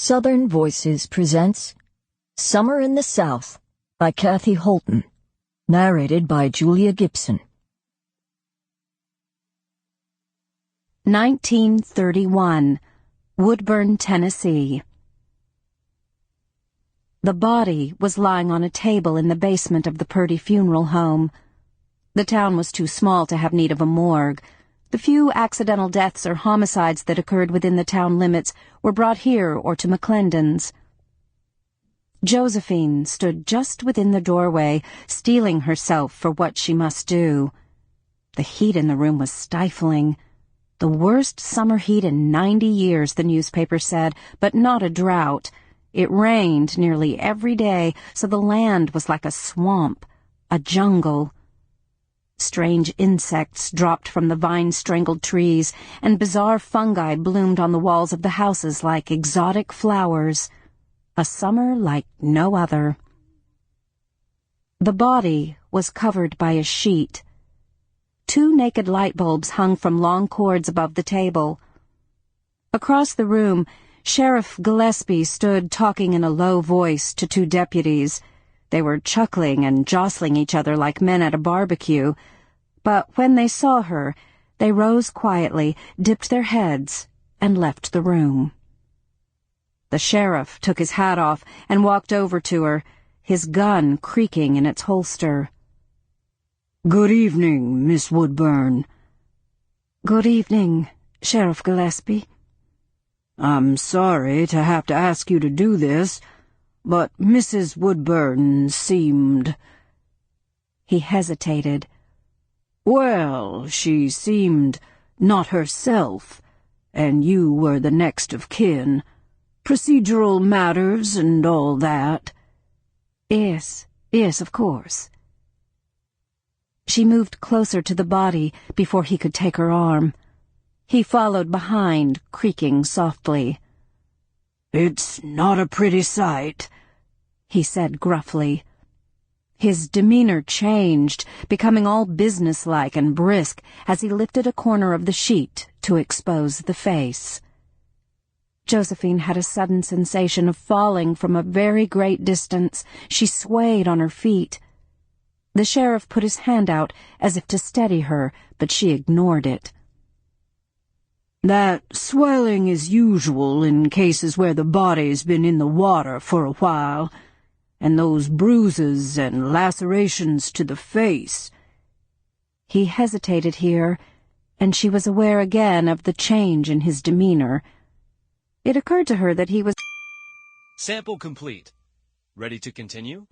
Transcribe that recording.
Southern Voices presents Summer in the South by Cathy Holton, narrated by Julia Gibson. 1931, Woodburn, Tennessee. The body was lying on a table in the basement of the Purdy funeral home. The town was too small to have need of a morgue. The few accidental deaths or homicides that occurred within the town limits were brought here or to McClendon's. Josephine stood just within the doorway, steeling herself for what she must do. The heat in the room was stifling. The worst summer heat in 90 years, the newspaper said, but not a drought. It rained nearly every day, so the land was like a swamp, a jungle. Strange insects dropped from the vine-strangled trees, and bizarre fungi bloomed on the walls of the houses like exotic flowers. A summer like no other. The body was covered by a sheet. 2 naked light bulbs hung from long cords above the table. Across the room, Sheriff Gillespie stood talking in a low voice to 2 deputies. They were chuckling and jostling each other like men at a barbecue, but when they saw her, they rose quietly, dipped their heads, and left the room. The sheriff took his hat off and walked over to her, his gun creaking in its holster. "Good evening, Miss Woodburn." "Good evening, Sheriff Gillespie." "I'm sorry to have to ask you to do this, but Mrs. Woodburn seemed—" He hesitated. "Well, she seemed not herself, and you were the next of kin. Procedural matters and all that." Yes, of course." She moved closer to the body before he could take her arm. He followed behind, creaking softly. "It's not a pretty sight," he said gruffly. His demeanor changed, becoming all businesslike and brisk as he lifted a corner of the sheet to expose the face. Josephine had a sudden sensation of falling from a very great distance. She swayed on her feet. The sheriff put his hand out as if to steady her, but she ignored it. "That swelling is usual in cases where the body's been in the water for a while, and those bruises and lacerations to the face." He hesitated here, and she was aware again of the change in his demeanor. It occurred to her that he was... Sample complete. Ready to continue?